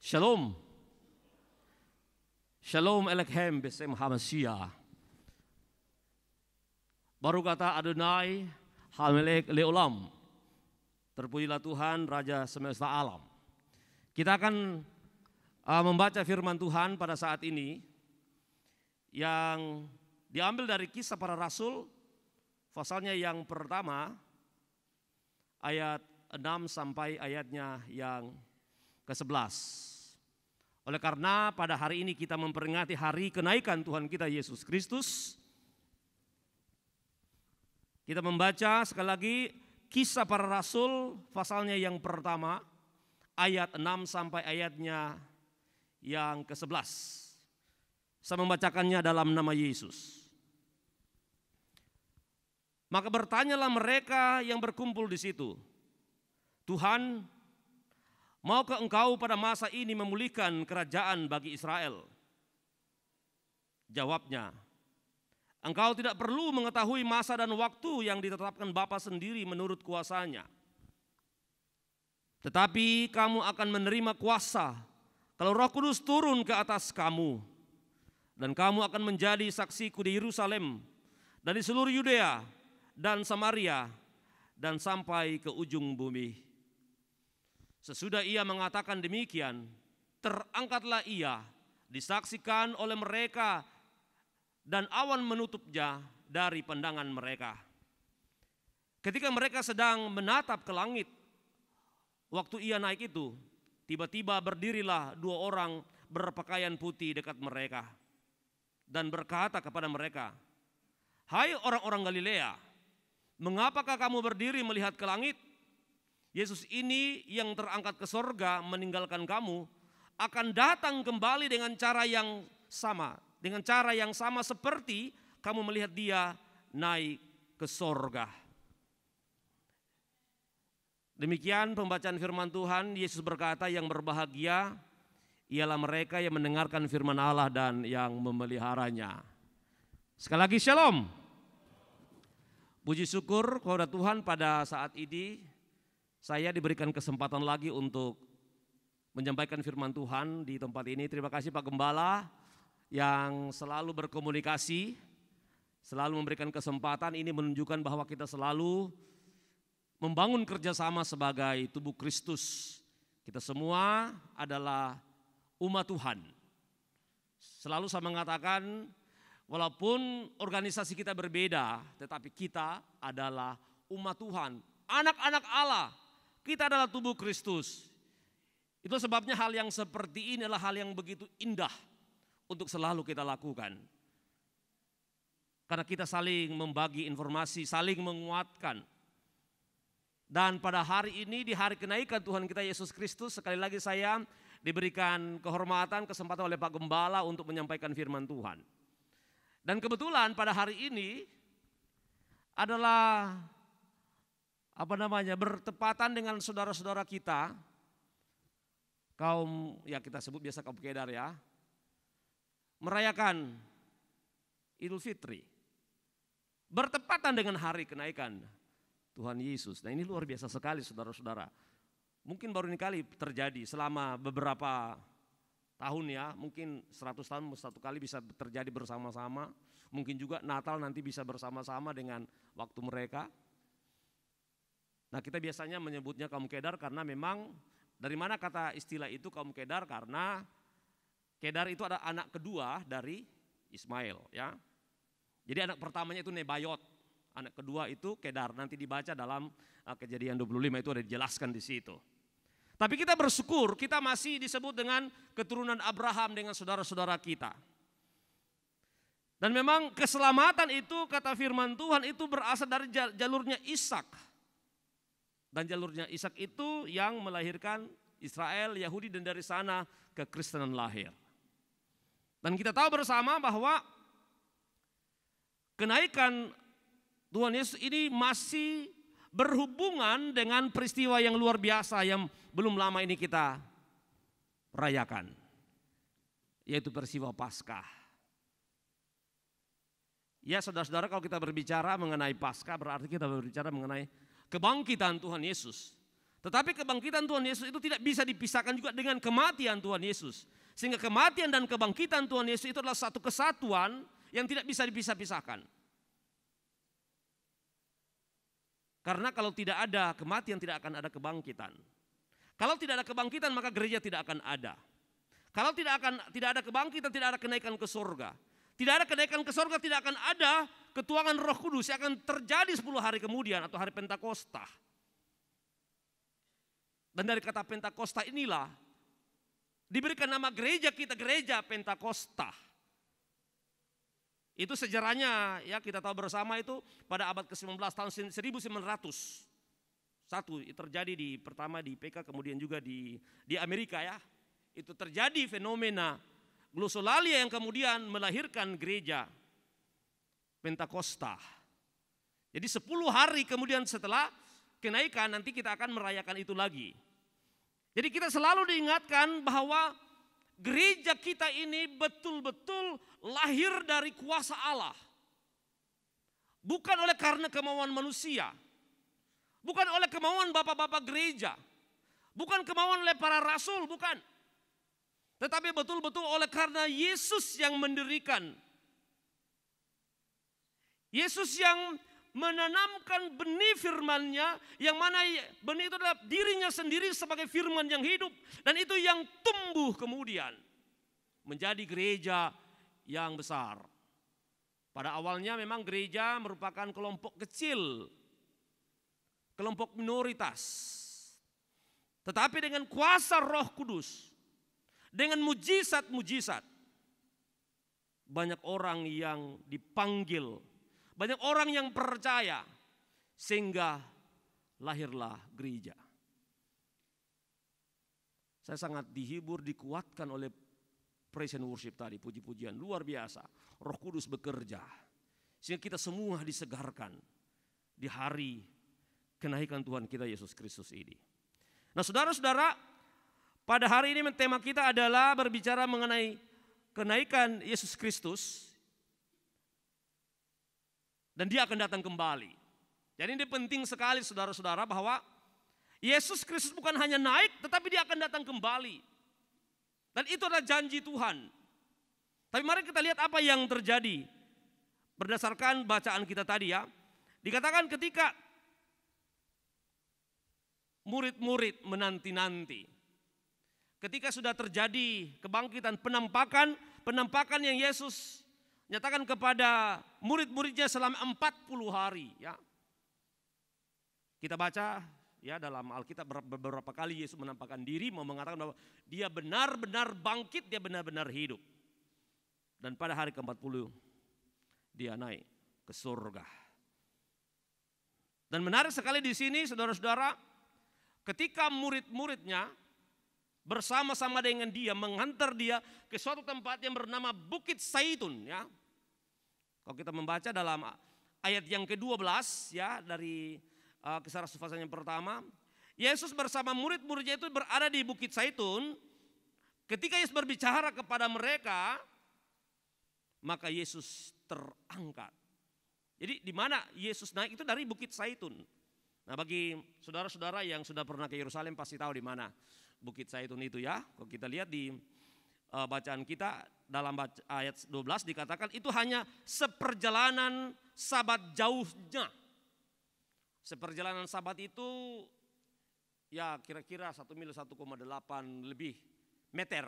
Shalom. Shalom Elohim Besem Hamashiach. Baru kata Adonai Hamelek Leolam. Terpujilah Tuhan Raja semesta alam. Kita akan membaca firman Tuhan pada saat ini yang diambil dari Kisah Para Rasul pasalnya yang pertama ayat 6 sampai ayatnya yang ke-11. Oleh karena pada hari ini kita memperingati hari kenaikan Tuhan kita Yesus Kristus, kita membaca sekali lagi Kisah Para Rasul pasalnya yang pertama ayat 6 sampai ayatnya yang ke-11. Saya membacakannya dalam nama Yesus. Maka bertanyalah mereka yang berkumpul di situ, Tuhan, maukah engkau pada masa ini memulihkan kerajaan bagi Israel? Jawabnya, engkau tidak perlu mengetahui masa dan waktu yang ditetapkan Bapa sendiri menurut kuasanya. Tetapi kamu akan menerima kuasa kalau Roh Kudus turun ke atas kamu. Dan kamu akan menjadi saksiku di Yerusalem dan di seluruh Yudea dan Samaria dan sampai ke ujung bumi. Sesudah ia mengatakan demikian, terangkatlah ia, disaksikan oleh mereka dan awan menutupnya dari pandangan mereka. Ketika mereka sedang menatap ke langit, waktu ia naik itu, tiba-tiba berdirilah dua orang berpakaian putih dekat mereka dan berkata kepada mereka, hai orang-orang Galilea, mengapakah kamu berdiri melihat ke langit? Yesus ini yang terangkat ke sorga meninggalkan kamu akan datang kembali dengan cara yang sama. Dengan cara yang sama seperti kamu melihat dia naik ke sorga. Demikian pembacaan firman Tuhan. Yesus berkata yang berbahagia ialah mereka yang mendengarkan firman Allah dan yang memeliharanya. Sekali lagi shalom. Puji syukur kepada Tuhan pada saat ini. Saya diberikan kesempatan lagi untuk menyampaikan firman Tuhan di tempat ini. Terima kasih Pak Gembala yang selalu berkomunikasi, selalu memberikan kesempatan. Ini menunjukkan bahwa kita selalu membangun kerjasama sebagai tubuh Kristus. Kita semua adalah umat Tuhan. Selalu saya mengatakan walaupun organisasi kita berbeda, tetapi kita adalah umat Tuhan, anak-anak Allah. Kita adalah tubuh Kristus. Itu sebabnya hal yang seperti ini adalah hal yang begitu indah untuk selalu kita lakukan. Karena kita saling membagi informasi, saling menguatkan. Dan pada hari ini, di hari kenaikan Tuhan kita Yesus Kristus, sekali lagi saya diberikan kehormatan, kesempatan oleh Pak Gembala untuk menyampaikan firman Tuhan. Dan kebetulan pada hari ini adalah bertepatan dengan saudara-saudara kita, kaum ya kita sebut biasa kaum Kedar ya, merayakan Idul Fitri. Bertepatan dengan hari kenaikan Tuhan Yesus. Nah ini luar biasa sekali saudara-saudara. Mungkin baru ini kali terjadi selama beberapa tahun ya, mungkin 100 tahun satu kali bisa terjadi bersama-sama. Mungkin juga Natal nanti bisa bersama-sama dengan waktu mereka. Nah kita biasanya menyebutnya kaum Kedar karena memang dari mana kata istilah itu kaum Kedar, karena Kedar itu ada anak kedua dari Ismail ya. Jadi anak pertamanya itu Nebayot, anak kedua itu Kedar, nanti dibaca dalam Kejadian 25 itu ada dijelaskan di situ. Tapi kita bersyukur kita masih disebut dengan keturunan Abraham dengan saudara-saudara kita. Dan memang keselamatan itu kata firman Tuhan itu berasal dari jalurnya Ishak. Dan jalurnya Ishak itu yang melahirkan Israel, Yahudi dan dari sana kekristenan lahir. Dan kita tahu bersama bahwa kenaikan Tuhan Yesus ini masih berhubungan dengan peristiwa yang luar biasa yang belum lama ini kita rayakan. Yaitu peristiwa Paskah. Ya saudara-saudara, kalau kita berbicara mengenai Paskah berarti kita berbicara mengenai kebangkitan Tuhan Yesus. Tetapi kebangkitan Tuhan Yesus itu tidak bisa dipisahkan juga dengan kematian Tuhan Yesus. Sehingga kematian dan kebangkitan Tuhan Yesus itu adalah satu kesatuan yang tidak bisa dipisah-pisahkan. Karena kalau tidak ada kematian tidak akan ada kebangkitan. Kalau tidak ada kebangkitan maka gereja tidak akan ada. Kalau tidak ada kebangkitan tidak ada kenaikan ke surga. Tidak ada kenaikan ke surga tidak akan ada ketuangan Roh Kudus yang akan terjadi 10 hari kemudian atau hari Pentakosta. Dan dari kata Pentakosta inilah diberikan nama gereja kita, gereja Pentakosta. Itu sejarahnya ya kita tahu bersama itu pada abad ke-19 tahun 1900. Satu terjadi pertama di PK kemudian juga di Amerika ya. Itu terjadi fenomena glosolalia yang kemudian melahirkan gereja Pentakosta. Jadi 10 hari kemudian setelah kenaikan nanti kita akan merayakan itu lagi. Jadi kita selalu diingatkan bahwa gereja kita ini betul-betul lahir dari kuasa Allah. Bukan oleh karena kemauan manusia. Bukan oleh kemauan bapak-bapak gereja. Bukan kemauan oleh para rasul, bukan. Tetapi betul-betul oleh karena Yesus yang mendirikan. Yesus yang menanamkan benih firman-Nya yang mana benih itu adalah dirinya sendiri sebagai firman yang hidup dan itu yang tumbuh kemudian menjadi gereja yang besar. Pada awalnya memang gereja merupakan kelompok kecil, kelompok minoritas. Tetapi dengan kuasa Roh Kudus, dengan mujizat-mujizat, banyak orang yang dipanggil, banyak orang yang percaya sehingga lahirlah gereja. Saya sangat dihibur, dikuatkan oleh praise and worship tadi, puji-pujian luar biasa. Roh Kudus bekerja sehingga kita semua disegarkan di hari kenaikan Tuhan kita Yesus Kristus ini. Nah saudara-saudara, pada hari ini tema kita adalah berbicara mengenai kenaikan Yesus Kristus. Dan dia akan datang kembali. Jadi ini penting sekali saudara-saudara bahwa Yesus Kristus bukan hanya naik tetapi dia akan datang kembali. Dan itu adalah janji Tuhan. Tapi mari kita lihat apa yang terjadi. Berdasarkan bacaan kita tadi ya. Dikatakan ketika murid-murid menanti-nanti. Ketika sudah terjadi kebangkitan penampakan yang Yesus nyatakan kepada murid-muridnya selama 40 hari ya. Kita baca ya dalam Alkitab beberapa kali Yesus menampakkan diri mau mengatakan bahwa dia benar-benar bangkit, dia benar-benar hidup. Dan pada hari ke-40 dia naik ke surga. Dan menarik sekali di sini saudara-saudara, ketika murid-muridnya bersama-sama dengan dia menghantar dia ke suatu tempat yang bernama Bukit Zaitun ya. Kalau kita membaca dalam ayat yang ke-12 ya dari Kisah Rasul pasal yang pertama, Yesus bersama murid-muridnya itu berada di Bukit Zaitun. Ketika Yesus berbicara kepada mereka, maka Yesus terangkat. Jadi di mana Yesus naik itu dari Bukit Zaitun. Nah, bagi saudara-saudara yang sudah pernah ke Yerusalem pasti tahu di mana Bukit Zaitun itu ya. Kalau kita lihat di bacaan kita dalam ayat 12 dikatakan itu hanya seperjalanan Sabat jauhnya. Seperjalanan Sabat itu ya kira-kira 1 mil 1,8 lebih meter.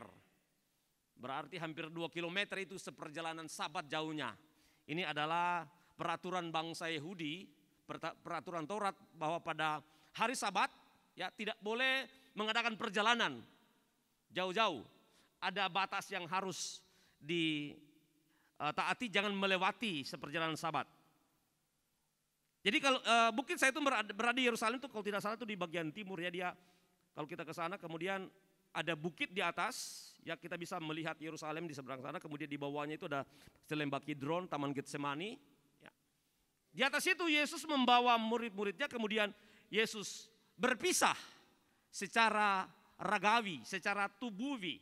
Berarti hampir 2 kilometer itu seperjalanan Sabat jauhnya. Ini adalah peraturan bangsa Yahudi, peraturan Taurat bahwa pada hari Sabat ya tidak boleh mengadakan perjalanan jauh-jauh. Ada batas yang harus ditaati, jangan melewati seperjalanan Sabat. Jadi kalau Bukit Zaitun berada di Yerusalem itu kalau tidak salah itu di bagian timur ya dia. Kalau kita ke sana kemudian ada bukit di atas, ya kita bisa melihat Yerusalem di seberang sana. Kemudian di bawahnya itu ada Lembah Kidron, Taman Getsemani. Ya. Di atas itu Yesus membawa murid-muridnya, kemudian Yesus berpisah secara ragawi, secara tubuhi.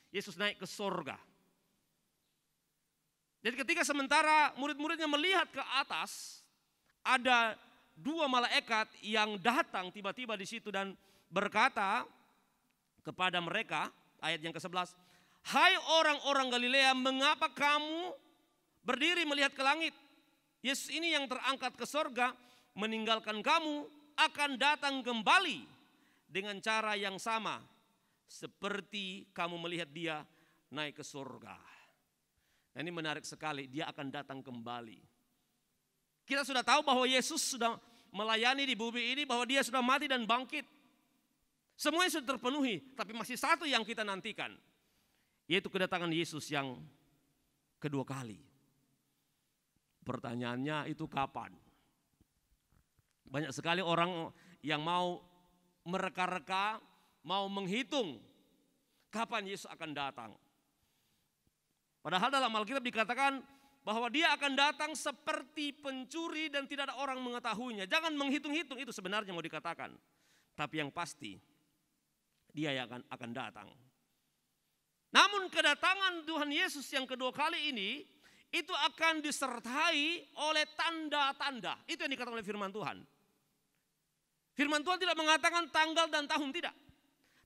Yesus naik ke surga. Jadi ketika sementara murid-muridnya melihat ke atas, ada 2 malaikat yang datang tiba-tiba di situ dan berkata kepada mereka, ayat yang ke-11, "Hai orang-orang Galilea, mengapa kamu berdiri melihat ke langit? Yesus ini yang terangkat ke sorga, meninggalkan kamu, akan datang kembali dengan cara yang sama seperti kamu melihat dia naik ke surga." Nah, ini menarik sekali, dia akan datang kembali. Kita sudah tahu bahwa Yesus sudah melayani di bumi ini, bahwa dia sudah mati dan bangkit. Semuanya sudah terpenuhi, tapi masih satu yang kita nantikan, yaitu kedatangan Yesus yang kedua kali. Pertanyaannya itu kapan? Banyak sekali orang yang mau mereka-reka, mau menghitung kapan Yesus akan datang. Padahal dalam Alkitab dikatakan bahwa dia akan datang seperti pencuri dan tidak ada orang mengetahuinya. Jangan menghitung-hitung, itu sebenarnya mau dikatakan. Tapi yang pasti dia yang akan datang. Namun kedatangan Tuhan Yesus yang kedua kali ini itu akan disertai oleh tanda-tanda. Itu yang dikatakan oleh firman Tuhan. Firman Tuhan tidak mengatakan tanggal dan tahun, tidak.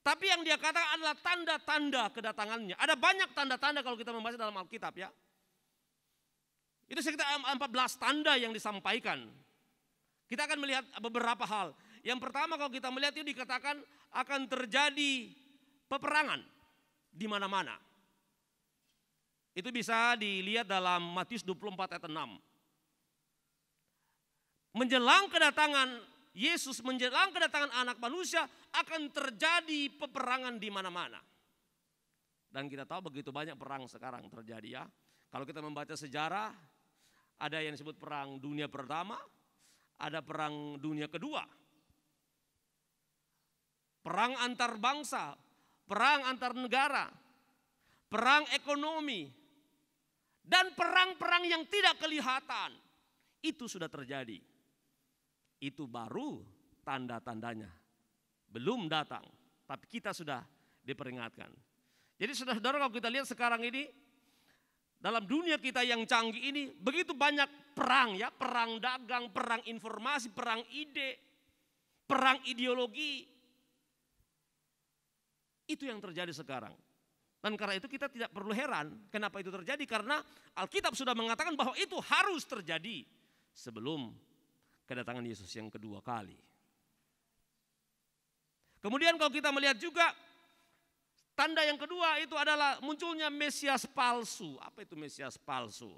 Tapi yang dia katakan adalah tanda-tanda kedatangannya. Ada banyak tanda-tanda kalau kita membaca dalam Alkitab ya. Itu sekitar 14 tanda yang disampaikan. Kita akan melihat beberapa hal. Yang pertama kalau kita melihat itu dikatakan akan terjadi peperangan di mana-mana. Itu bisa dilihat dalam Matius 24 ayat 6. Menjelang kedatangan Yesus, menjelang kedatangan anak manusia akan terjadi peperangan di mana-mana. Dan kita tahu begitu banyak perang sekarang terjadi ya. Kalau kita membaca sejarah, ada yang disebut perang dunia pertama, ada perang dunia kedua. Perang antar bangsa, perang antar negara, perang ekonomi, dan perang-perang yang tidak kelihatan. Itu sudah terjadi. Itu baru tanda-tandanya. Belum datang, tapi kita sudah diperingatkan. Jadi saudara-saudara kalau kita lihat sekarang ini, dalam dunia kita yang canggih ini, begitu banyak perang ya, perang dagang, perang informasi, perang ide, perang ideologi. Itu yang terjadi sekarang. Dan karena itu kita tidak perlu heran kenapa itu terjadi, karena Alkitab sudah mengatakan bahwa itu harus terjadi sebelum kedatangan Yesus yang kedua kali. Kemudian kalau kita melihat juga tanda yang kedua itu adalah munculnya Mesias palsu. Apa itu Mesias palsu?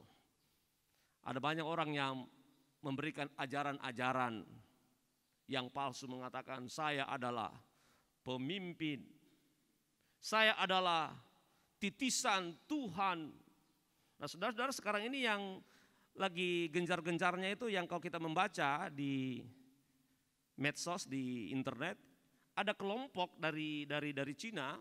Ada banyak orang yang memberikan ajaran-ajaran yang palsu, mengatakan saya adalah pemimpin, saya adalah titisan Tuhan. Nah saudara-saudara sekarang ini yang lagi gencar-gencarnya itu yang kalau kita membaca di medsos, di internet, ada kelompok dari Cina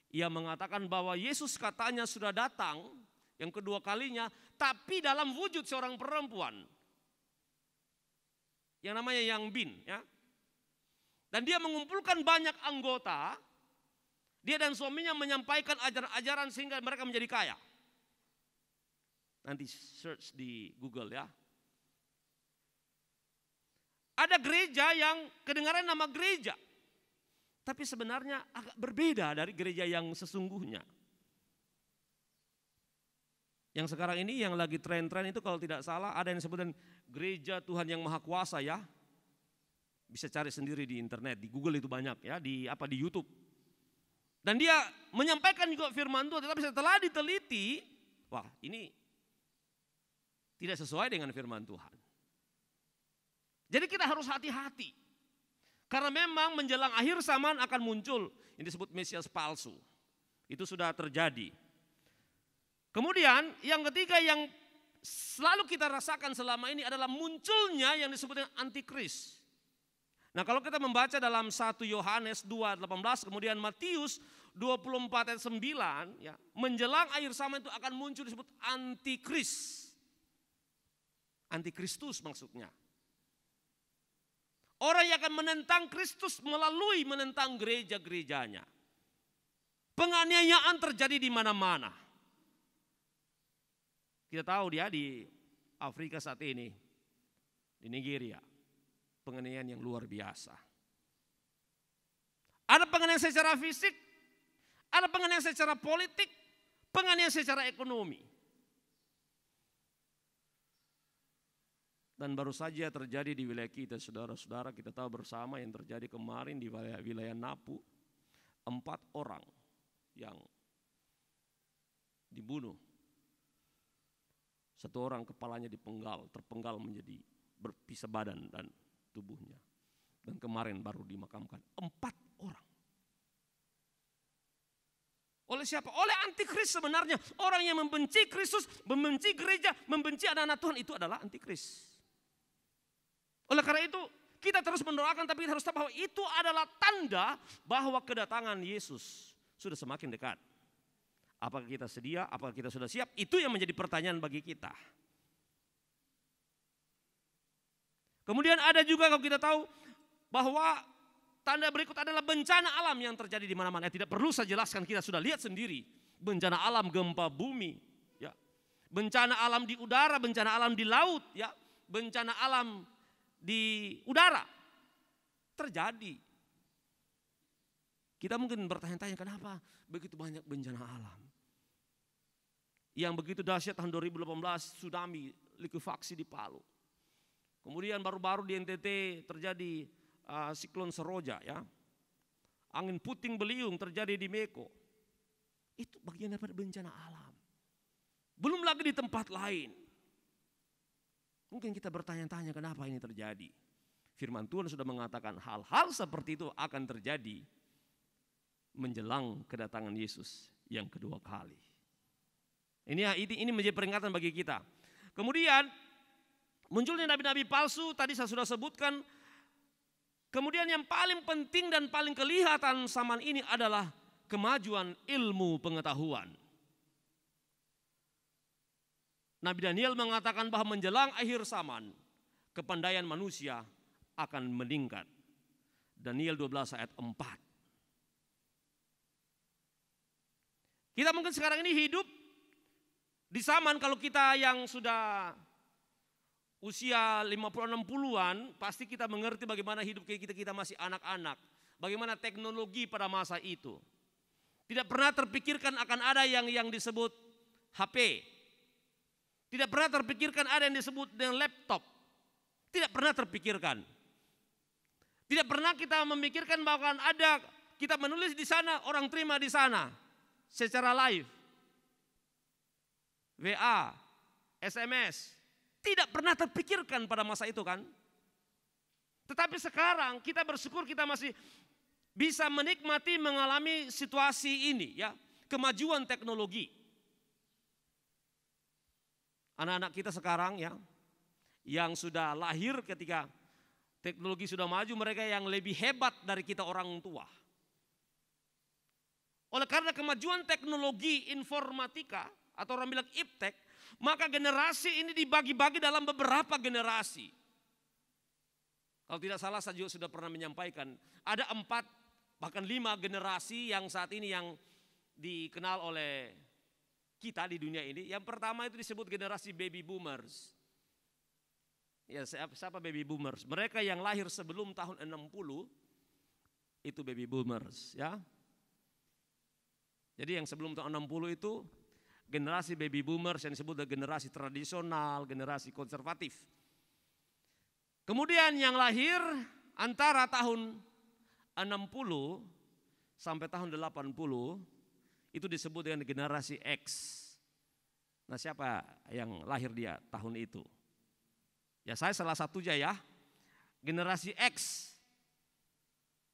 yang mengatakan bahwa Yesus katanya sudah datang yang kedua kalinya, tapi dalam wujud seorang perempuan yang namanya Yang Bin ya. Dan dia mengumpulkan banyak anggota, dia dan suaminya menyampaikan ajaran-ajaran sehingga mereka menjadi kaya. Nanti search di Google ya. Ada gereja yang kedengaran nama gereja, tapi sebenarnya agak berbeda dari gereja yang sesungguhnya. Yang sekarang ini yang lagi tren-tren itu kalau tidak salah ada yang disebutkan gereja Tuhan yang Maha Kuasa ya. Bisa cari sendiri di internet, di Google itu banyak ya, di YouTube. Dan dia menyampaikan juga firman Tuhan, tetapi setelah diteliti, wah ini tidak sesuai dengan firman Tuhan. Jadi kita harus hati-hati. Karena memang menjelang akhir zaman akan muncul yang disebut Mesias palsu. Itu sudah terjadi. Kemudian yang ketiga yang selalu kita rasakan selama ini adalah munculnya yang disebut dengan antikris. Nah kalau kita membaca dalam 1 Yohanes 2:18 kemudian Matius 24 ayat 9 ya, menjelang akhir zaman itu akan muncul disebut antikris. Antikristus maksudnya. Orang yang akan menentang Kristus melalui menentang gereja-gerejanya. Penganiayaan terjadi di mana-mana. Kita tahu dia di Afrika saat ini, di Nigeria, penganiayaan yang luar biasa. penganiayaan secara fisik, ada penganiayaan secara politik, penganiayaan secara ekonomi. Dan baru saja terjadi di wilayah kita, saudara-saudara, kita tahu bersama yang terjadi kemarin di wilayah Napu. 4 orang yang dibunuh. 1 orang kepalanya terpenggal menjadi berpisah badan dan tubuhnya. Dan kemarin baru dimakamkan 4 orang. Oleh siapa? Oleh antikris sebenarnya. Orang yang membenci Kristus, membenci gereja, membenci anak-anak Tuhan, itu adalah antikris. Oleh karena itu kita terus mendoakan, tapi kita harus tahu bahwa itu adalah tanda bahwa kedatangan Yesus sudah semakin dekat. Apakah kita sedia? Apakah kita sudah siap? Itu yang menjadi pertanyaan bagi kita. Kemudian ada juga kalau kita tahu bahwa tanda berikut adalah bencana alam yang terjadi di mana-mana. Tidak perlu saya jelaskan, kita sudah lihat sendiri. Bencana alam, gempa bumi, ya. Bencana alam di udara, bencana alam di laut, ya. Bencana alam di udara terjadi. Kita mungkin bertanya-tanya, kenapa begitu banyak bencana alam? Yang begitu dahsyat tahun 2018 tsunami likuifaksi di Palu. Kemudian baru-baru di NTT terjadi siklon Seroja, ya. Angin puting beliung terjadi di Meko. Itu bagian daripada bencana alam. Belum lagi di tempat lain. Mungkin kita bertanya-tanya kenapa ini terjadi. Firman Tuhan sudah mengatakan hal-hal seperti itu akan terjadi menjelang kedatangan Yesus yang kedua kali. Ini menjadi peringatan bagi kita. Kemudian munculnya nabi-nabi palsu, tadi saya sudah sebutkan. Kemudian yang paling penting dan paling kelihatan zaman ini adalah kemajuan ilmu pengetahuan. Nabi Daniel mengatakan bahwa menjelang akhir zaman, kepandaian manusia akan meningkat. Daniel 12 ayat 4. Kita mungkin sekarang ini hidup di zaman, kalau kita yang sudah usia 50-60-an, pasti kita mengerti bagaimana hidup kita masih anak-anak. Bagaimana teknologi pada masa itu. Tidak pernah terpikirkan akan ada yang disebut HP. Tidak pernah terpikirkan ada yang disebut dengan laptop. Tidak pernah terpikirkan. Tidak pernah kita memikirkan bahwa ada kita menulis di sana, orang terima di sana secara live. WA, SMS. Tidak pernah terpikirkan pada masa itu kan. Tetapi sekarang kita bersyukur kita masih bisa menikmati mengalami situasi ini, ya, kemajuan teknologi. Anak-anak kita sekarang, ya, yang sudah lahir ketika teknologi sudah maju, mereka yang lebih hebat dari kita orang tua. Oleh karena kemajuan teknologi informatika atau orang bilang iptek, maka generasi ini dibagi-bagi dalam beberapa generasi. Kalau tidak salah saya juga sudah pernah menyampaikan, ada 4 bahkan 5 generasi yang saat ini yang dikenal oleh kita di dunia ini. Yang pertama itu disebut generasi baby boomers. Ya, siapa baby boomers? Mereka yang lahir sebelum tahun 60 itu baby boomers, ya. Jadi yang sebelum tahun 60 itu generasi baby boomers yang disebut generasi tradisional, generasi konservatif. Kemudian yang lahir antara tahun 60 sampai tahun 80 itu disebut dengan generasi X. Nah, siapa yang lahir dia tahun itu? Ya, saya salah satunya, ya. Generasi X.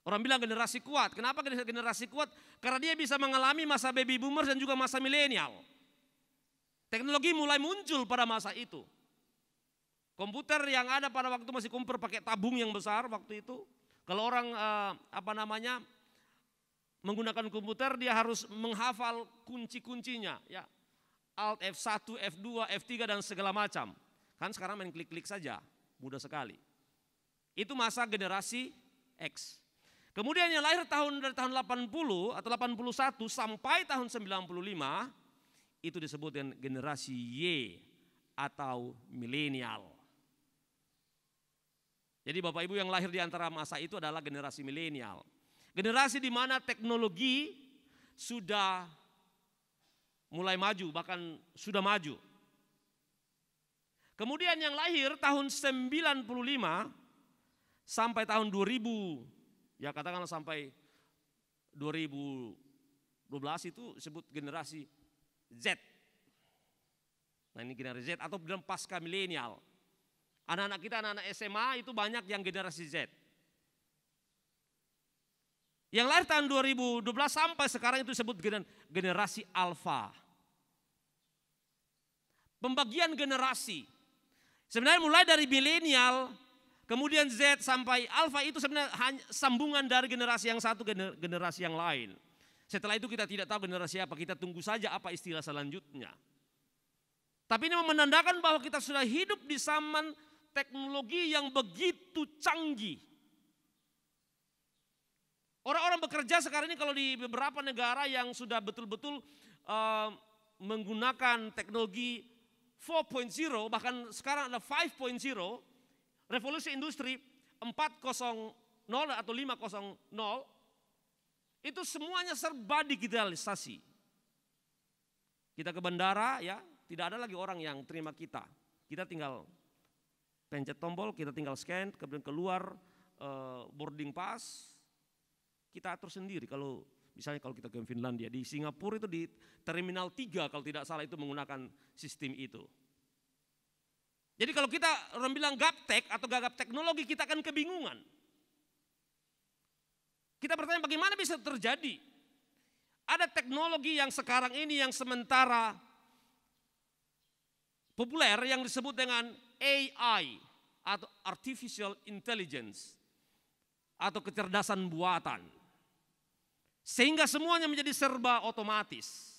Orang bilang generasi kuat. Kenapa generasi kuat? Karena dia bisa mengalami masa baby boomers dan juga masa milenial. Teknologi mulai muncul pada masa itu. Komputer yang ada pada waktu masih komputer pakai tabung yang besar waktu itu. Kalau orang menggunakan komputer, dia harus menghafal kunci-kuncinya, ya. Alt F1, F2, F3 dan segala macam. Kan sekarang main klik-klik saja, mudah sekali. Itu masa generasi X. Kemudian yang lahir dari tahun 80 atau 81 sampai tahun 95 itu disebut dengan generasi Y atau milenial. Jadi Bapak Ibu yang lahir di antara masa itu adalah generasi milenial. Generasi di mana teknologi sudah mulai maju, bahkan sudah maju. Kemudian yang lahir tahun 95 sampai tahun 2000, ya katakanlah sampai 2012 itu disebut generasi Z. Nah ini generasi Z atau dalam pasca milenial. Anak-anak kita, anak-anak SMA itu banyak yang generasi Z. Yang lahir tahun 2012 sampai sekarang itu disebut generasi Alpha. Pembagian generasi. Sebenarnya mulai dari milenial, kemudian Z sampai Alpha itu sebenarnya hanya sambungan dari generasi yang satu ke generasi yang lain. Setelah itu kita tidak tahu generasi apa, kita tunggu saja apa istilah selanjutnya. Tapi ini menandakan bahwa kita sudah hidup di zaman teknologi yang begitu canggih. Orang-orang bekerja sekarang ini kalau di beberapa negara yang sudah betul-betul menggunakan teknologi 4.0, bahkan sekarang ada 5.0, revolusi industri 4.0 atau 5.0, itu semuanya serba digitalisasi. Kita ke bandara ya, tidak ada lagi orang yang terima kita. Kita tinggal pencet tombol, kita tinggal scan, kemudian keluar boarding pass, kita atur sendiri. Kalau misalnya kalau kita ke Finlandia, di Singapura itu di Terminal 3 kalau tidak salah itu menggunakan sistem itu. Jadi kalau kita orang bilang gaptek atau gagap teknologi, kita akan kebingungan. Kita bertanya bagaimana bisa terjadi? Ada teknologi yang sekarang ini yang sementara populer yang disebut dengan AI atau Artificial Intelligence atau kecerdasan buatan. Sehingga semuanya menjadi serba otomatis.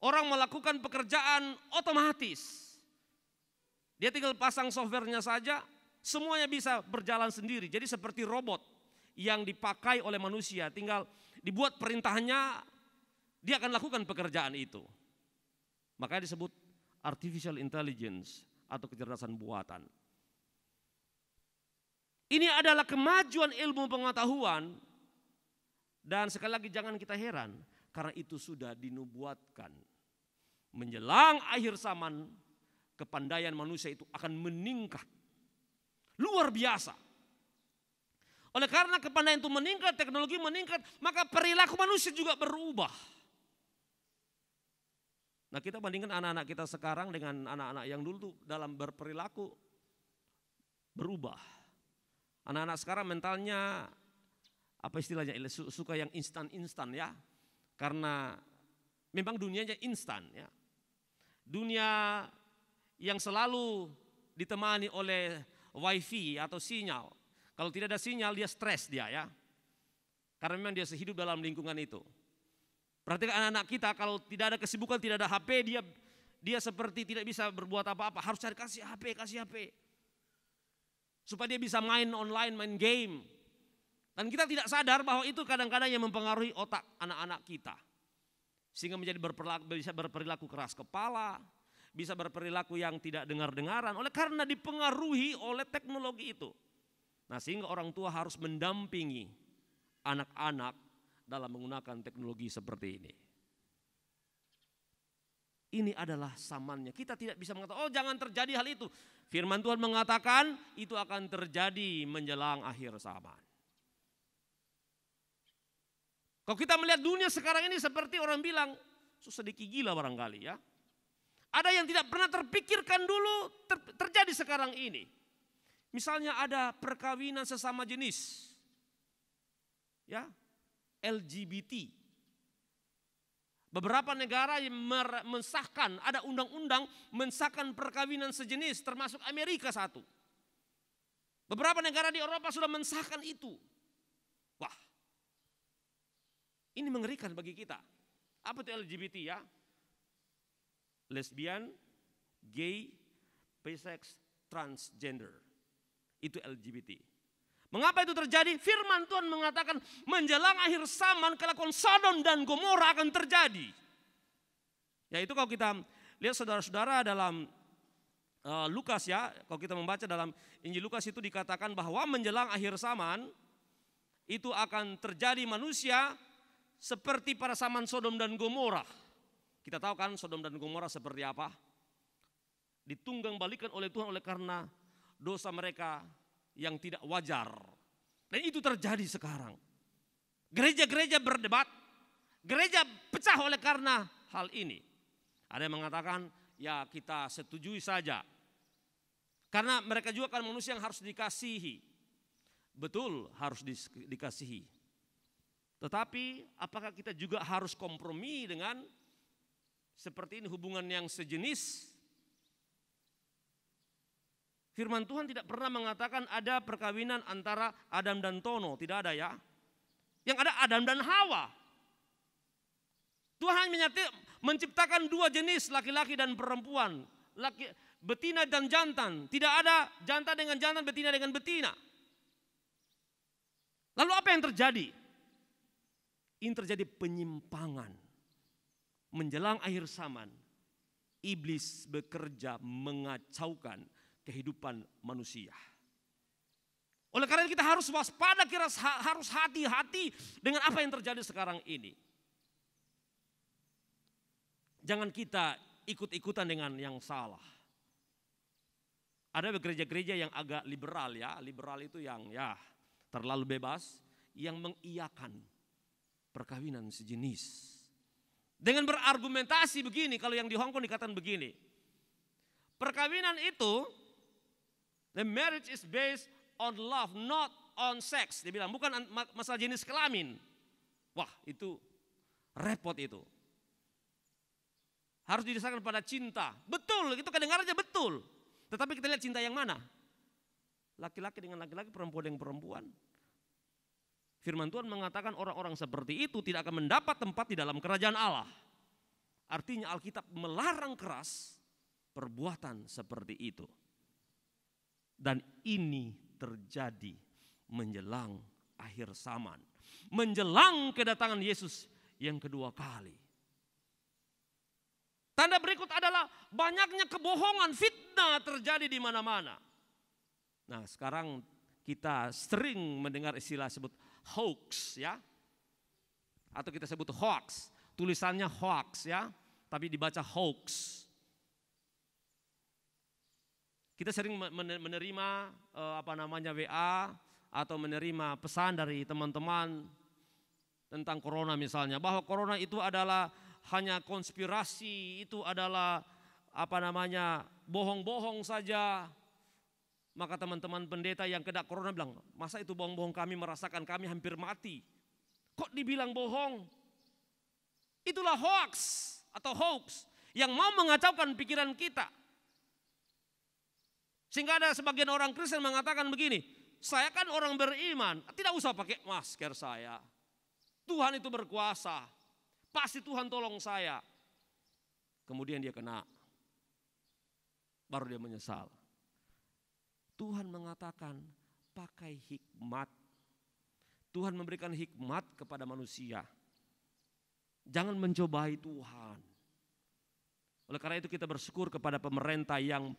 Orang melakukan pekerjaan otomatis. Dia tinggal pasang softwarenya saja, semuanya bisa berjalan sendiri. Jadi seperti robot yang dipakai oleh manusia, tinggal dibuat perintahnya, dia akan lakukan pekerjaan itu. Makanya disebut Artificial Intelligence atau kecerdasan buatan. Ini adalah kemajuan ilmu pengetahuan. Dan sekali lagi jangan kita heran, karena itu sudah dinubuatkan. Menjelang akhir zaman, kepandaian manusia itu akan meningkat. Luar biasa. Oleh karena kepandaian itu meningkat, teknologi meningkat, maka perilaku manusia juga berubah. Nah kita bandingkan anak-anak kita sekarang dengan anak-anak yang dulu tuh dalam berperilaku berubah. Anak-anak sekarang mentalnya apa istilahnya, suka yang instan-instan ya. Karena memang dunianya instan ya. Dunia yang selalu ditemani oleh wifi atau sinyal. Kalau tidak ada sinyal dia stres dia ya. Karena memang dia sehidup dalam lingkungan itu. Perhatikan anak-anak kita kalau tidak ada kesibukan, tidak ada HP, dia seperti tidak bisa berbuat apa-apa. Harus cari kasih HP. Supaya dia bisa main online, main game. Dan kita tidak sadar bahwa itu kadang-kadang yang mempengaruhi otak anak-anak kita. Sehingga bisa berperilaku keras kepala, bisa berperilaku yang tidak dengar-dengaran oleh karena dipengaruhi oleh teknologi itu. Nah sehingga orang tua harus mendampingi anak-anak dalam menggunakan teknologi seperti ini. Ini adalah zamannya. Kita tidak bisa mengatakan, oh jangan terjadi hal itu. Firman Tuhan mengatakan itu akan terjadi menjelang akhir zaman. Kalau kita melihat dunia sekarang ini seperti orang bilang, sedikit gila barangkali ya. Ada yang tidak pernah terpikirkan dulu terjadi sekarang ini. Misalnya ada perkawinan sesama jenis. Ya, LGBT. Beberapa negara yang mensahkan, ada undang-undang mensahkan perkawinan sejenis, termasuk Amerika satu. Beberapa negara di Eropa sudah mensahkan itu. Wah, ini mengerikan bagi kita. Apa itu LGBT ya? Lesbian, gay, bisex, transgender. Itu LGBT. Mengapa itu terjadi? Firman Tuhan mengatakan menjelang akhir zaman kelakuan Sodom dan Gomora akan terjadi. Yaitu kalau kita lihat saudara-saudara dalam Lukas ya, kalau kita membaca dalam Injil Lukas itu dikatakan bahwa menjelang akhir zaman itu akan terjadi manusia seperti pada zaman Sodom dan Gomora. Kita tahu kan Sodom dan Gomora seperti apa? Ditunggang balikan oleh Tuhan oleh karena dosa mereka yang tidak wajar. Dan itu terjadi sekarang. Gereja-gereja berdebat, gereja pecah oleh karena hal ini. Ada yang mengatakan ya kita setujui saja. Karena mereka juga kan manusia yang harus dikasihi. Betul, harus dikasihi. Tetapi apakah kita juga harus kompromi dengan seperti ini hubungan yang sejenis? Firman Tuhan tidak pernah mengatakan ada perkawinan antara Adam dan Tono, tidak ada ya. Yang ada Adam dan Hawa. Tuhan menciptakan dua jenis laki-laki dan perempuan, betina dan jantan. Tidak ada jantan dengan jantan, betina dengan betina. Lalu apa yang terjadi? Ini terjadi penyimpangan. Menjelang akhir zaman, iblis bekerja mengacaukan kehidupan manusia. Oleh karena kita harus waspada, harus hati-hati dengan apa yang terjadi sekarang ini. Jangan kita ikut-ikutan dengan yang salah. Ada gereja-gereja yang agak liberal ya, liberal itu yang ya terlalu bebas, yang mengiyakan perkawinan sejenis. Dengan berargumentasi begini, kalau yang di Hong Kong dikatakan begini, perkawinan itu, the marriage is based on love, not on sex. Dia bilang bukan masalah jenis kelamin. Wah itu repot itu. Harus didasarkan pada cinta. Betul, itu kedengarannya betul. Tetapi kita lihat cinta yang mana? Laki-laki dengan laki-laki, perempuan dengan perempuan. Firman Tuhan mengatakan orang-orang seperti itu tidak akan mendapat tempat di dalam kerajaan Allah. Artinya Alkitab melarang keras perbuatan seperti itu. Dan ini terjadi menjelang akhir zaman. Menjelang kedatangan Yesus yang kedua kali. Tanda berikut adalah banyaknya kebohongan, fitnah terjadi di mana-mana. Nah sekarang kita sering mendengar istilah sebut hoax ya. Atau kita sebut hoax. Tulisannya hoax ya, tapi dibaca hoax. Kita sering menerima WA atau menerima pesan dari teman-teman tentang corona misalnya, bahwa corona itu adalah hanya konspirasi, itu adalah bohong-bohong saja. Maka teman-teman pendeta yang kena corona bilang, masa itu bohong-bohong, kami merasakan, kami hampir mati. Kok dibilang bohong? Itulah hoax atau hoax yang mau mengacaukan pikiran kita. Sehingga ada sebagian orang Kristen mengatakan begini, saya kan orang beriman, tidak usah pakai masker saya. Tuhan itu berkuasa, pasti Tuhan tolong saya. Kemudian dia kena, baru dia menyesal. Tuhan mengatakan pakai hikmat. Tuhan memberikan hikmat kepada manusia. Jangan mencobai Tuhan. Oleh karena itu kita bersyukur kepada pemerintah yang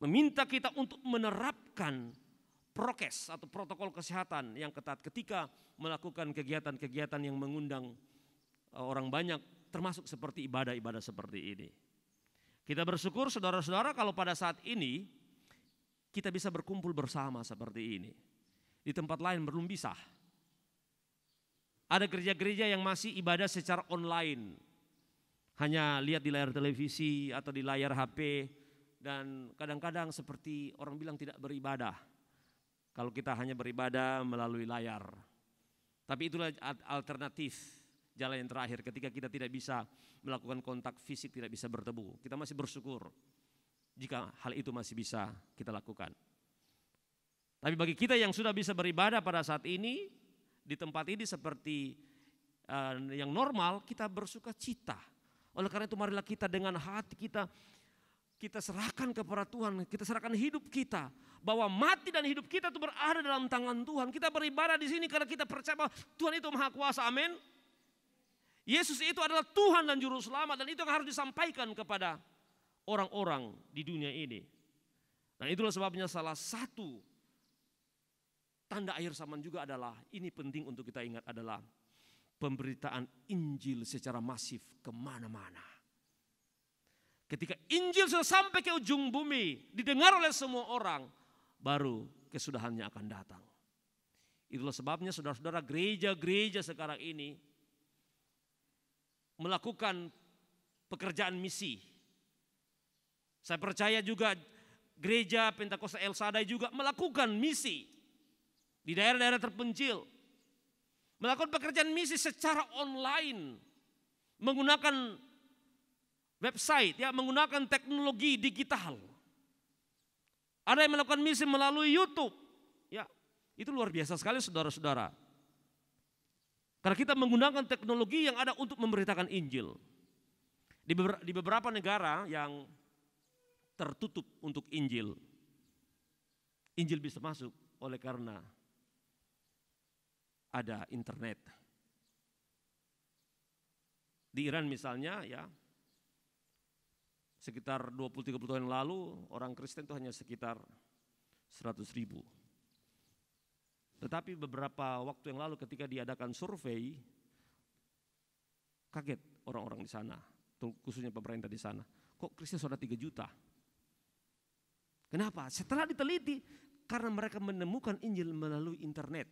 meminta kita untuk menerapkan prokes atau protokol kesehatan yang ketat ketika melakukan kegiatan-kegiatan yang mengundang orang banyak, termasuk seperti ibadah-ibadah seperti ini. Kita bersyukur saudara-saudara kalau pada saat ini kita bisa berkumpul bersama seperti ini. Di tempat lain belum bisa. Ada gereja-gereja yang masih ibadah secara online. Hanya lihat di layar televisi atau di layar HP. Dan kadang-kadang seperti orang bilang tidak beribadah. Kalau kita hanya beribadah melalui layar. Tapi itulah alternatif, jalan yang terakhir ketika kita tidak bisa melakukan kontak fisik, tidak bisa bertemu. Kita masih bersyukur jika hal itu masih bisa kita lakukan. Tapi bagi kita yang sudah bisa beribadah pada saat ini, di tempat ini seperti yang normal, kita bersuka cita. Oleh karena itu marilah kita dengan hati kita serahkan kepada Tuhan, kita serahkan hidup kita. Bahwa mati dan hidup kita itu berada dalam tangan Tuhan. Kita beribadah di sini karena kita percaya bahwa Tuhan itu maha kuasa, amin. Yesus itu adalah Tuhan dan Juru Selamat, dan itu yang harus disampaikan kepada orang-orang di dunia ini. Dan itulah sebabnya salah satu tanda akhir zaman juga adalah, ini penting untuk kita ingat, adalah pemberitaan Injil secara masif kemana-mana. Ketika Injil sudah sampai ke ujung bumi, didengar oleh semua orang, baru kesudahannya akan datang. Itulah sebabnya saudara-saudara, gereja-gereja sekarang ini melakukan pekerjaan misi. Saya percaya juga gereja Pentakosta El Shaddai juga melakukan misi di daerah-daerah terpencil. Melakukan pekerjaan misi secara online, menggunakan website, ya, menggunakan teknologi digital. Ada yang melakukan misi melalui YouTube, ya, itu luar biasa sekali saudara-saudara. Karena kita menggunakan teknologi yang ada untuk memberitakan Injil. Di beberapa negara yang tertutup untuk Injil, Injil bisa masuk oleh karena ada internet. Di Iran misalnya, ya, sekitar 20-30 tahun yang lalu orang Kristen itu hanya sekitar 100.000. Tetapi beberapa waktu yang lalu ketika diadakan survei, kaget orang-orang di sana, khususnya pemerintah di sana. Kok Kristen sudah 3 juta? Kenapa? Setelah diteliti, karena mereka menemukan Injil melalui internet.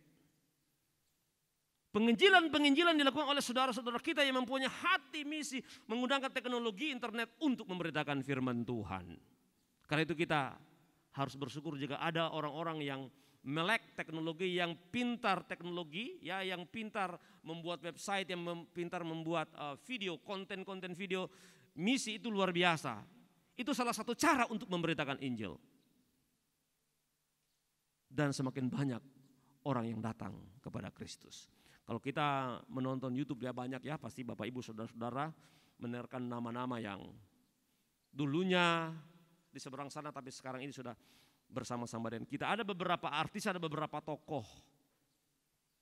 Penginjilan dilakukan oleh saudara-saudara kita yang mempunyai hati misi menggunakan teknologi internet untuk memberitakan firman Tuhan. Karena itu kita harus bersyukur jika ada orang-orang yang melek teknologi, yang pintar teknologi, ya, yang pintar membuat website, yang pintar membuat video, konten-konten video misi. Itu luar biasa. Itu salah satu cara untuk memberitakan Injil. Dan semakin banyak orang yang datang kepada Kristus. Kalau kita menonton YouTube ya banyak ya, pasti Bapak Ibu saudara-saudara menerkan nama-nama yang dulunya di seberang sana tapi sekarang ini sudah bersama-sama dengan kita. Ada beberapa artis, ada beberapa tokoh.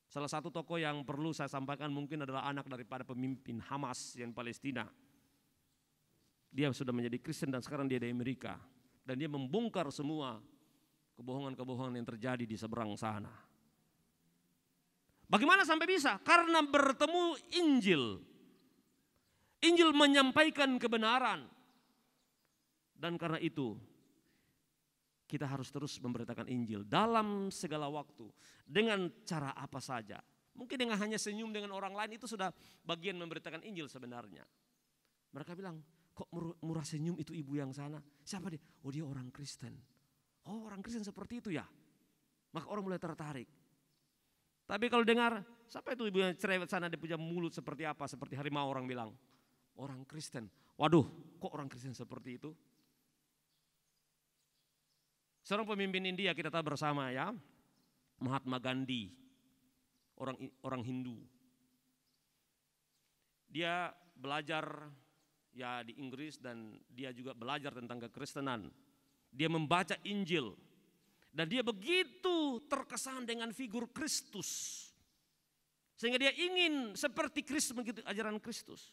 Salah satu tokoh yang perlu saya sampaikan mungkin adalah anak daripada pemimpin Hamas yang Palestina. Dia sudah menjadi Kristen dan sekarang dia di Amerika. Dan dia membongkar semua kebohongan-kebohongan yang terjadi di seberang sana. Bagaimana sampai bisa? Karena bertemu Injil. Injil menyampaikan kebenaran. Dan karena itu kita harus terus memberitakan Injil dalam segala waktu. Dengan cara apa saja. Mungkin dengan hanya senyum dengan orang lain itu sudah bagian memberitakan Injil sebenarnya. Mereka bilang, kok murah senyum itu ibu yang sana? Siapa dia? Oh, dia orang Kristen. Oh, orang Kristen seperti itu ya. Maka orang mulai tertarik. Tapi kalau dengar, siapa itu ibu yang cerewet sana, dia punya mulut seperti apa? Seperti harimau, orang bilang. Orang Kristen. Waduh, kok orang Kristen seperti itu? Seorang pemimpin India kita tahu bersama ya, Mahatma Gandhi, orang Hindu. Dia belajar ya di Inggris dan dia juga belajar tentang kekristenan. Dia membaca Injil. Dan dia begitu terkesan dengan figur Kristus. Sehingga dia ingin seperti Kristus, begitu ajaran Kristus.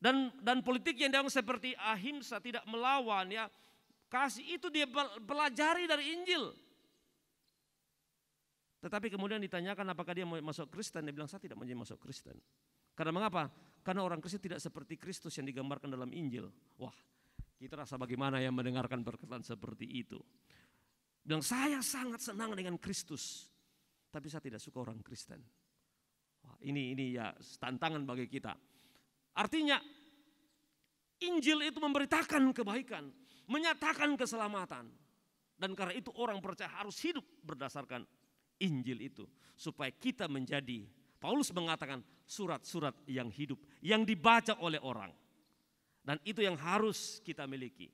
Dan politik yang dianggap seperti ahimsa, tidak melawan, ya, kasih, itu dia pelajari dari Injil. Tetapi kemudian ditanyakan apakah dia mau masuk Kristen, dia bilang saya tidak mau masuk Kristen. Karena mengapa? Karena orang Kristen tidak seperti Kristus yang digambarkan dalam Injil. Wah, kita rasa bagaimana yang mendengarkan perkataan seperti itu. Bilang saya sangat senang dengan Kristus, tapi saya tidak suka orang Kristen. Wah, ini ya tantangan bagi kita. Artinya Injil itu memberitakan kebaikan, menyatakan keselamatan. Dan karena itu orang percaya harus hidup berdasarkan Injil itu. Supaya kita menjadi, Paulus mengatakan surat-surat yang hidup, yang dibaca oleh orang. Dan itu yang harus kita miliki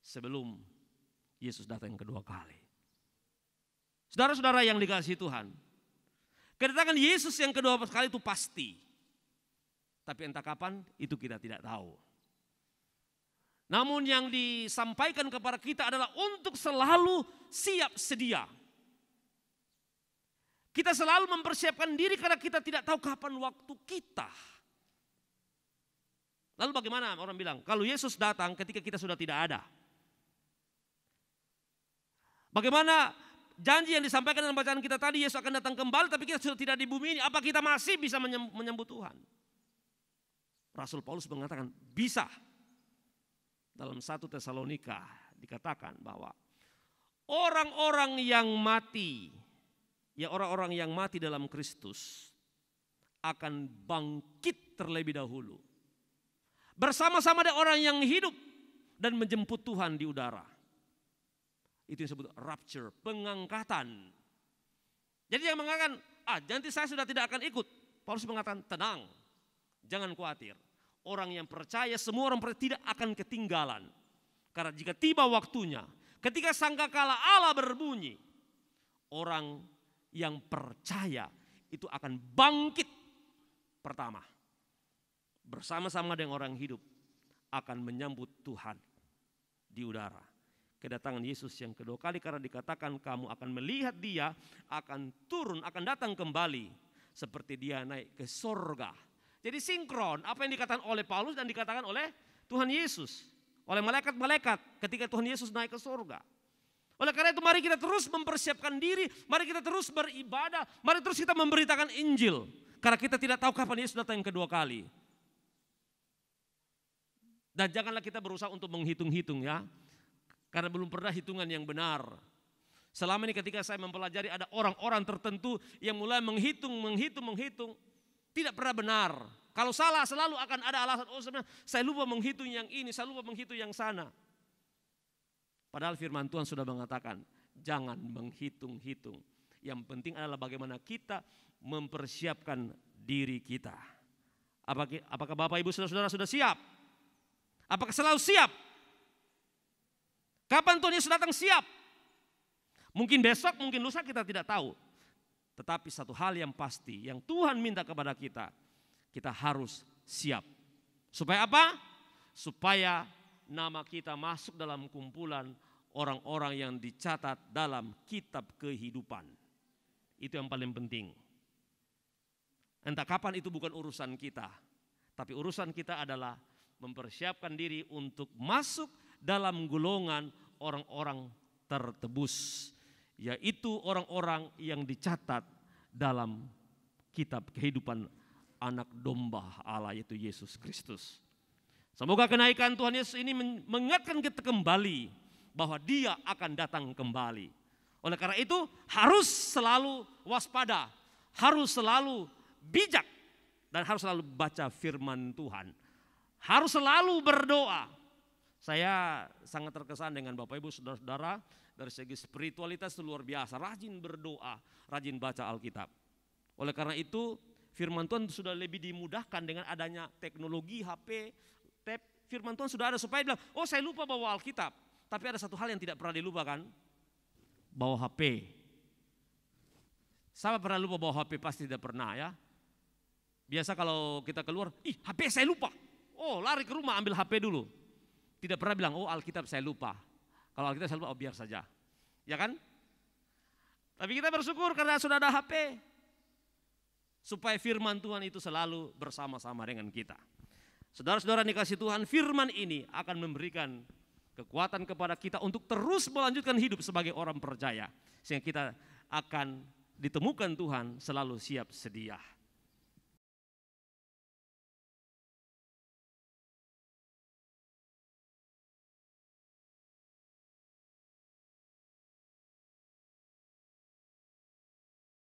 sebelum Yesus datang yang kedua kali. Saudara-saudara yang dikasihi Tuhan, kedatangan Yesus yang kedua kali itu pasti. Tapi entah kapan itu kita tidak tahu. Namun yang disampaikan kepada kita adalah untuk selalu siap sedia. Kita selalu mempersiapkan diri karena kita tidak tahu kapan waktu kita. Lalu bagaimana orang bilang? Kalau Yesus datang ketika kita sudah tidak ada. Bagaimana janji yang disampaikan dalam bacaan kita tadi, Yesus akan datang kembali, tapi kita sudah tidak di bumi ini. Apa kita masih bisa menyambut Tuhan? Rasul Paulus mengatakan bisa. Dalam 1 Tesalonika dikatakan bahwa orang-orang yang mati, ya orang-orang yang mati dalam Kristus akan bangkit terlebih dahulu. Bersama-sama dengan orang yang hidup dan menjemput Tuhan di udara. Itu yang disebut rapture, pengangkatan. Jadi yang mengatakan, nanti saya sudah tidak akan ikut. Paulus mengatakan, tenang, jangan khawatir. Orang yang percaya, semua orang percaya tidak akan ketinggalan. Karena jika tiba waktunya, ketika sangkakala Allah berbunyi, orang yang percaya itu akan bangkit pertama. Bersama-sama dengan orang hidup akan menyambut Tuhan di udara. Kedatangan Yesus yang kedua kali, karena dikatakan kamu akan melihat Dia akan turun, akan datang kembali seperti Dia naik ke sorga. Jadi sinkron apa yang dikatakan oleh Paulus dan dikatakan oleh Tuhan Yesus, oleh malaikat-malaikat ketika Tuhan Yesus naik ke sorga. Oleh karena itu mari kita terus mempersiapkan diri, mari kita terus beribadah, mari terus kita memberitakan Injil. Karena kita tidak tahu kapan Yesus datang yang kedua kali. Dan janganlah kita berusaha untuk menghitung-hitung ya. Karena belum pernah hitungan yang benar. Selama ini ketika saya mempelajari ada orang-orang tertentu yang mulai menghitung. Tidak pernah benar. Kalau salah selalu akan ada alasan. Oh sebenarnya saya lupa menghitung yang ini, saya lupa menghitung yang sana. Padahal firman Tuhan sudah mengatakan jangan menghitung-hitung. Yang penting adalah bagaimana kita mempersiapkan diri kita. Apakah Bapak Ibu Saudara-saudara sudah siap? Apakah selalu siap? Kapan Tuhan Yesus datang siap? Mungkin besok, mungkin lusa kita tidak tahu. Tetapi satu hal yang pasti, yang Tuhan minta kepada kita, kita harus siap. Supaya apa? Supaya nama kita masuk dalam kumpulan orang-orang yang dicatat dalam kitab kehidupan. Itu yang paling penting. Entah kapan itu bukan urusan kita. Tapi urusan kita adalah mempersiapkan diri untuk masuk dalam golongan orang-orang tertebus. Yaitu orang-orang yang dicatat dalam kitab kehidupan anak domba Allah, yaitu Yesus Kristus. Semoga kenaikan Tuhan Yesus ini mengingatkan kita kembali bahwa Dia akan datang kembali. Oleh karena itu harus selalu waspada, harus selalu bijak, dan harus selalu baca firman Tuhan. Harus selalu berdoa. Saya sangat terkesan dengan Bapak Ibu Saudara-saudara. Dari segi spiritualitas itu luar biasa, rajin berdoa, rajin baca Alkitab. Oleh karena itu firman Tuhan sudah lebih dimudahkan dengan adanya teknologi HP, tab. Firman Tuhan sudah ada supaya bilang, oh saya lupa bawa Alkitab. Tapi ada satu hal yang tidak pernah dilupakan, bawa HP. Saya pernah lupa bawa HP? Pasti tidak pernah ya. Biasa kalau kita keluar, HP saya lupa. Oh lari ke rumah ambil HP dulu. Tidak pernah bilang, oh Alkitab saya lupa. Kalau Alkitab saya lupa, oh biar saja. Ya kan? Tapi kita bersyukur karena sudah ada HP. Supaya firman Tuhan itu selalu bersama-sama dengan kita. Saudara-saudara dikasih Tuhan, firman ini akan memberikan kekuatan kepada kita untuk terus melanjutkan hidup sebagai orang percaya. Sehingga kita akan ditemukan Tuhan selalu siap sedia.